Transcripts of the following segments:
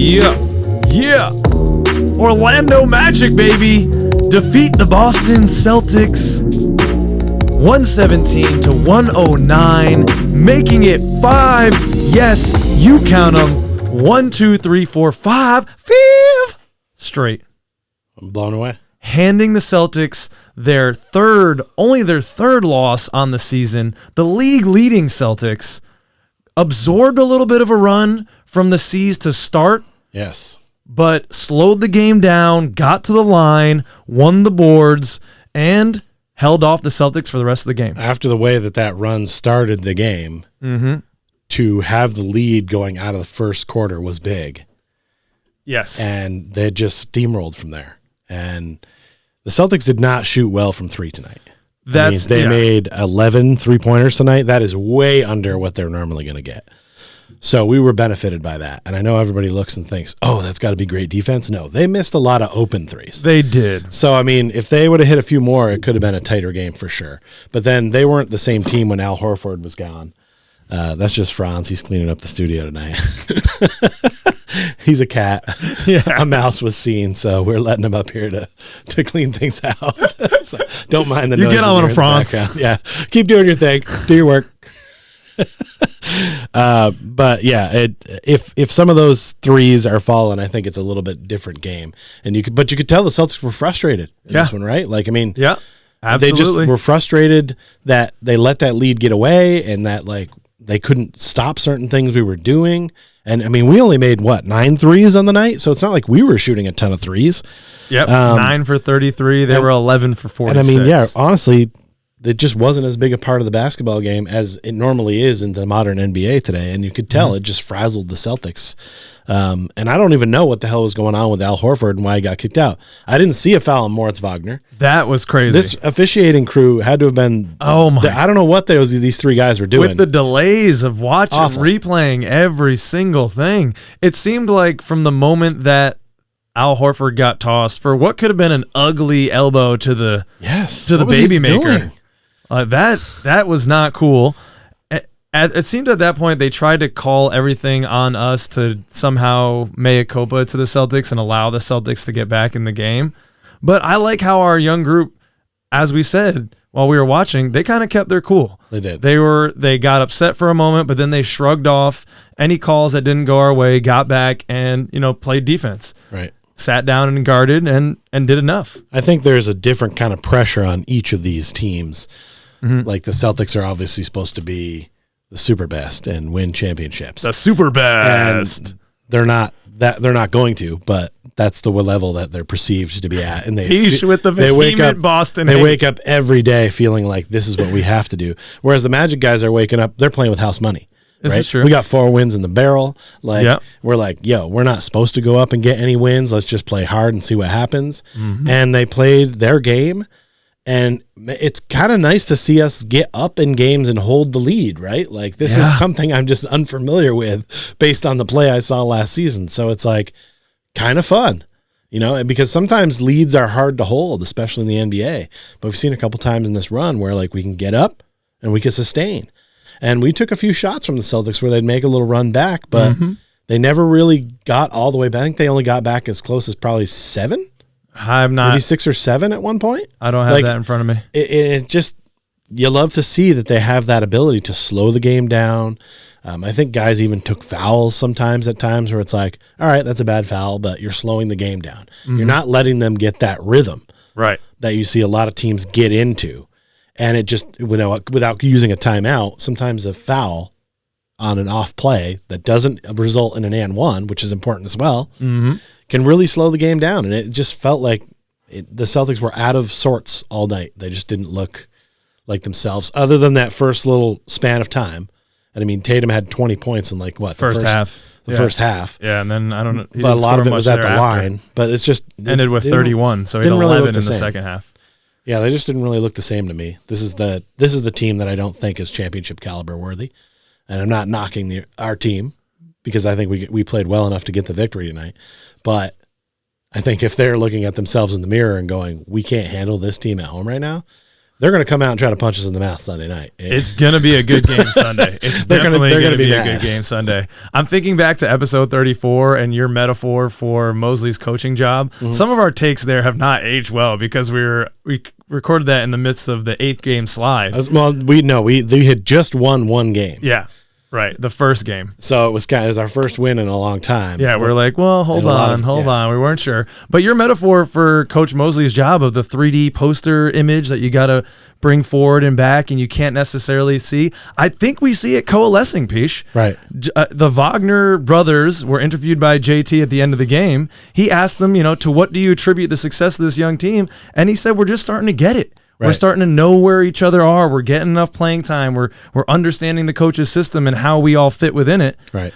Yeah. Yeah. Orlando Magic, baby. Defeat the Boston Celtics 117 to 109, making it 5. Yes, you count them. 1, 2, 3, 4, 5 straight. I'm blown away. Handing the Celtics only their third loss on the season. The league leading Celtics absorbed a little bit of a run from the C's to start. Yes. But slowed the game down, got to the line, won the boards, and held off the Celtics for the rest of the game. After the way that run started the game, to have the lead going out of the first quarter was big. Yes. And they just steamrolled from there. And the Celtics did not shoot well from three tonight. They made 11 3-pointers tonight. That is way under what they're normally going to get. So we were benefited by that. And I know everybody looks and thinks, oh, that's got to be great defense. No, they missed a lot of open threes. They did. So, if they would have hit a few more, it could have been a tighter game for sure. But then they weren't the same team when Al Horford was gone. That's just Franz. He's cleaning up the studio tonight. He's a cat. Yeah. A mouse was seen, so we're letting him up here to clean things out. So don't mind the noise. You get on Franz. Yeah. Keep doing your thing. Do your work. But yeah, if some of those threes are falling, I think it's a little bit different game. And you could tell the Celtics were frustrated in this one, right? Yeah, absolutely. They just were frustrated that they let that lead get away, and that they couldn't stop certain things we were doing. And we only made 9 threes on the night, so it's not like we were shooting a ton of threes. Yep, 9 for 33. They were 11 for 46. And honestly, it just wasn't as big a part of the basketball game as it normally is in the modern NBA today. And you could tell it just frazzled the Celtics. And I don't even know what the hell was going on with Al Horford and why he got kicked out. I didn't see a foul on Moritz Wagner. That was crazy. This officiating crew had to have been. Oh my! I don't know what these three guys were doing with the delays of watching, replaying every single thing. It seemed like from the moment that Al Horford got tossed for what could have been an ugly elbow to the baby maker. That was not cool. It seemed at that point they tried to call everything on us to somehow mea culpa to the Celtics and allow the Celtics to get back in the game. But I like how our young group, as we said while we were watching, they kind of kept their cool. They did. They got upset for a moment, but then they shrugged off any calls that didn't go our way, got back, and played defense. Right. Sat down and guarded and did enough. I think there's a different kind of pressure on each of these teams. Like the Celtics are obviously supposed to be the super best and win championships. The super best. And they're not going to, but that's the level that they're perceived to be at. And they wake up Boston. They wake up every day feeling like this is what we have to do. Whereas the Magic guys are waking up, they're playing with house money. This is true. We got 4 wins in the barrel. We're like, we're not supposed to go up and get any wins. Let's just play hard and see what happens. And they played their game. And it's kind of nice to see us get up in games and hold the lead, right? Like this is something I'm just unfamiliar with based on the play I saw last season. So it's like kind of fun, because sometimes leads are hard to hold, especially in the NBA. But we've seen a couple times in this run where we can get up and we can sustain. And we took a few shots from the Celtics where they'd make a little run back, but they never really got all the way back. I think they only got back as close as probably 7. I'm not. Maybe 6 or 7 at one point. I don't have that in front of me. It just, you love to see that they have that ability to slow the game down. I think guys even took fouls sometimes at times where it's like, all right, that's a bad foul, but you're slowing the game down. You're not letting them get that rhythm that you see a lot of teams get into. And it just, without using a timeout, sometimes a foul on an off play that doesn't result in an and one, which is important as well, can really slow the game down. And it just felt like the Celtics were out of sorts all night. They just didn't look like themselves, other than that first little span of time. And Tatum had 20 points in first half. The first half. Yeah, and then I don't know. But a lot of it was at the line. But it's just ended with 31, so he had 11 in the second half. Yeah, they just didn't really look the same to me. This is the team that I don't think is championship caliber worthy. And I'm not knocking our team because I think we played well enough to get the victory tonight. But I think if they're looking at themselves in the mirror and going, we can't handle this team at home right now, they're going to come out and try to punch us in the mouth Sunday night. It's going to be a good game Sunday. It's definitely going to be a good game Sunday. I'm thinking back to episode 34 and your metaphor for Mosley's coaching job. Mm-hmm. Some of our takes there have not aged well because we recorded that in the midst of the 8th game slide. We had just won one game. Yeah. Right, the first game. So it was our first win in a long time. Yeah, we're like, well, hold on. We weren't sure. But your metaphor for Coach Mosley's job of the 3D poster image that you got to bring forward and back and you can't necessarily see, I think we see it coalescing, Pich. Right. The Wagner brothers were interviewed by JT at the end of the game. He asked them, to what do you attribute the success of this young team? And he said, we're just starting to get it. Right. We're starting to know where each other are. We're getting enough playing time. We're understanding the coach's system and how we all fit within it. Right.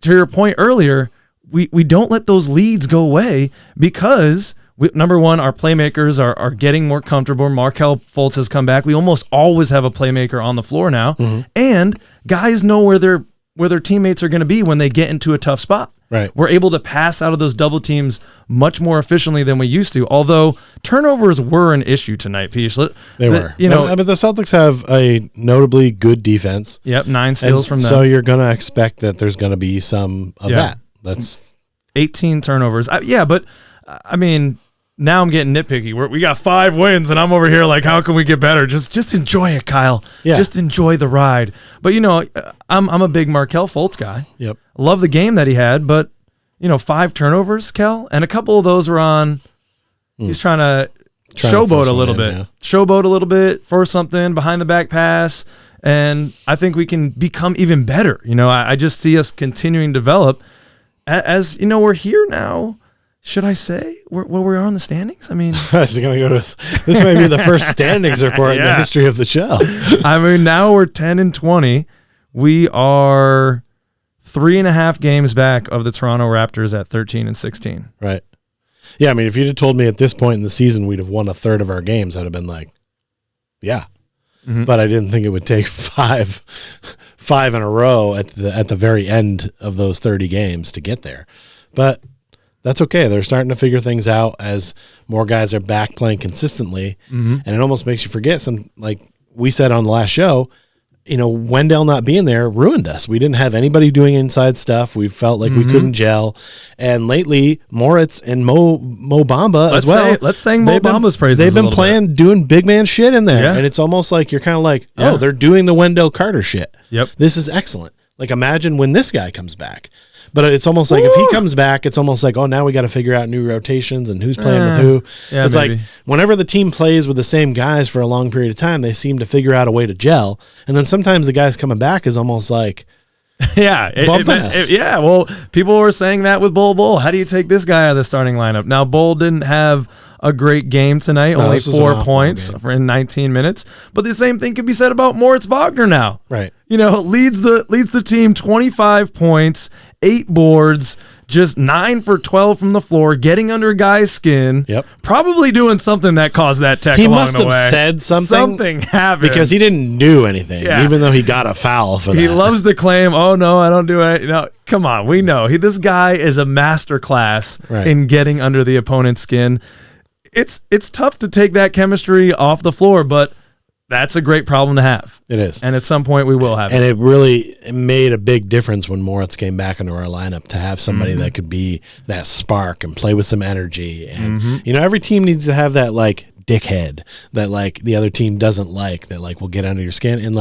To your point earlier, we don't let those leads go away because, number one, our playmakers are getting more comfortable. Markelle Fultz has come back. We almost always have a playmaker on the floor now. Mm-hmm. And guys know where their teammates are going to be when they get into a tough spot. Right. We're able to pass out of those double teams much more efficiently than we used to, although turnovers were an issue tonight, Pich. They were. But the Celtics have a notably good defense. Yep, 9 steals from them. So you're going to expect that there's going to be some of that. That's 18 turnovers. But now I'm getting nitpicky. We got 5 wins, and I'm over here like, how can we get better? Just enjoy it, Kyle. Yeah. Just enjoy the ride. But, I'm a big Markelle Fultz guy. Yep. Love the game that he had, but, 5 turnovers, Kel, and a couple of those were on he's trying to showboat a little bit. Yeah. Showboat a little bit, force something, behind the back pass, and I think we can become even better. I just see us continuing to develop. As, we're here now. Should I say where we are in the standings? This may be the first standings report in the history of the show. Now we're 10-20. We are 3.5 games back of the Toronto Raptors at 13-16. Right. Yeah, if you'd have told me at this point in the season we'd have won a third of our games, I'd have been like, yeah. Mm-hmm. But I didn't think it would take five in a row at the very end of those 30 games to get there. But that's okay. They're starting to figure things out as more guys are back playing consistently. Mm-hmm. And it almost makes you forget like we said on the last show, Wendell not being there ruined us. We didn't have anybody doing inside stuff. We felt like we couldn't gel. And lately, Moritz and Mo Bamba as well. Let's sing Mo Bamba's praises. They've been doing big man shit in there. Yeah. And it's almost like you're kind of like, they're doing the Wendell Carter shit. Yep. This is excellent. Like, imagine when this guy comes back. But it's almost like if he comes back, it's almost like, now we got to figure out new rotations and who's playing with who. Yeah, it's maybe. Like whenever the team plays with the same guys for a long period of time, they seem to figure out a way to gel. And then sometimes the guys coming back is almost like bumping us. Well, people were saying that with Bull. How do you take this guy out of the starting lineup? Now, Bull didn't have a great game tonight, only 4 points in 19 minutes. But the same thing could be said about Moritz Wagner now. Right. Leads the team 25 points, 8 boards, just 9 for 12 from the floor, getting under a guy's skin. Yep. Probably doing something that caused that tech along the way. He must have said something. Something happened. Because he didn't do anything, even though he got a foul for that. He loves to claim, oh, no, I don't do it. No, come on. We know. This guy is a masterclass in getting under the opponent's skin. It's tough to take that chemistry off the floor, but that's a great problem to have. It is. And at some point we will have it. And it really made a big difference when Moritz came back into our lineup to have somebody that could be that spark and play with some energy. And, every team needs to have that, dickhead that, the other team doesn't like, that, will get under your skin. And,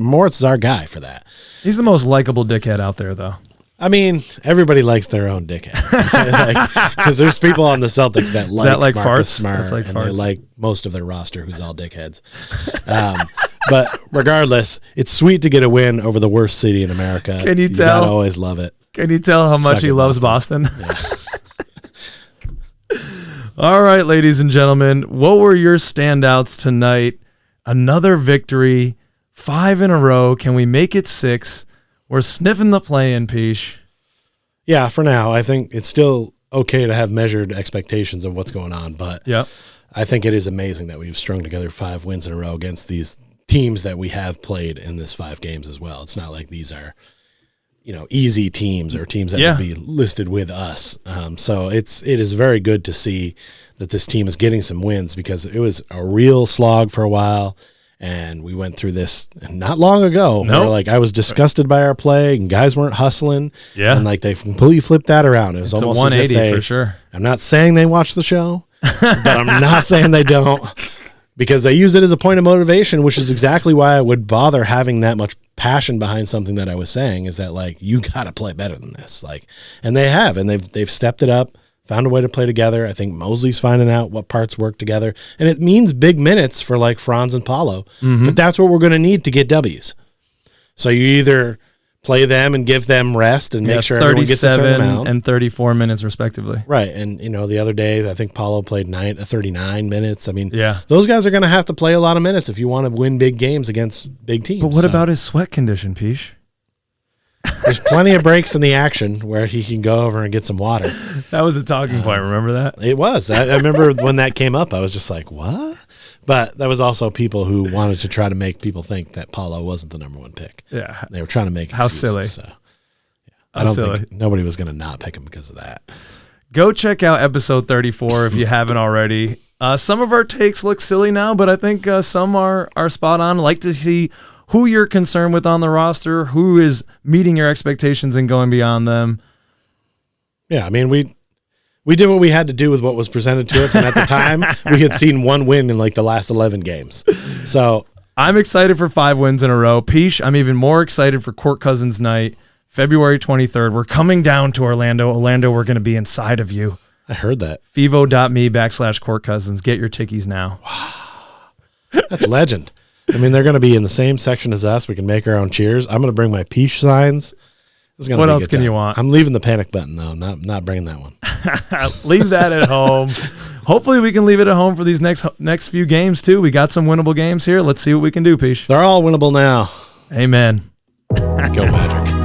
Moritz is our guy for that. He's the most likable dickhead out there, though. Everybody likes their own dickhead. Because there's people on the Celtics that like Marcus Smart, That's like and farts. they like most of their roster who's all dickheads. But regardless, it's sweet to get a win over the worst city in America. Can you tell? Gotta always love it. Can you tell how much he loves Boston? Yeah. All right, ladies and gentlemen, what were your standouts tonight? Another victory, 5 in a row. Can we make it 6? We're sniffing the play-in, Pich. Yeah, for now. I think it's still okay to have measured expectations of what's going on, but I think it is amazing that we've strung together 5 wins in a row against these teams that we have played in this 5 games as well. It's not like these are easy teams or teams that would be listed with us. So it is very good to see that this team is getting some wins, because it was a real slog for a while. And we went through this not long ago. Nope. Where, I was disgusted by our play, and guys weren't hustling. Yeah. And they completely flipped that around. It was almost a 180 as if for sure. I'm not saying they watch the show, but I'm not saying they don't, because they use it as a point of motivation, which is exactly why I would bother having that much passion behind something that I was saying, is that you got to play better than this. And they have, and they've stepped it up. Found a way to play together. I think Mosley's finding out what parts work together. And it means big minutes for Franz and Paulo. Mm-hmm. But that's what we're going to need to get W's. So you either play them and give them rest and make sure everyone gets a certain amount. And 34 minutes respectively. Right. And, the other day, I think Paulo played 39 minutes. I mean, those guys are going to have to play a lot of minutes if you want to win big games against big teams. But what about his sweat condition, Pish? There's plenty of breaks in the action where he can go over and get some water. That was a talking point. Remember that? It was. I remember when that came up, I was just like, what? But that was also people who wanted to try to make people think that Paulo wasn't the number one pick. Yeah. They were trying to make excuses. How silly. So, I don't think nobody was going to not pick him because of that. Go check out episode 34 if you haven't already. Some of our takes look silly now, but I think some are spot on. Like to see who you're concerned with on the roster, who is meeting your expectations and going beyond them. Yeah, I mean, we did what we had to do with what was presented to us, and at the time, we had seen one win in the last 11 games. So I'm excited for 5 wins in a row. Pish, I'm even more excited for Court Cousins night, February 23rd. We're coming down to Orlando. Orlando, we're going to be inside of you. I heard that. Fivo.me/Court Cousins. Get your tickies now. Wow. That's legend. I mean, they're going to be in the same section as us. We can make our own cheers. I'm going to bring my Pish signs. What else can you want? I'm leaving the panic button, though. Not bringing that one. Leave that at home. Hopefully we can leave it at home for these next few games, too. We got some winnable games here. Let's see what we can do, Pish. They're all winnable now. Amen. Go Magic.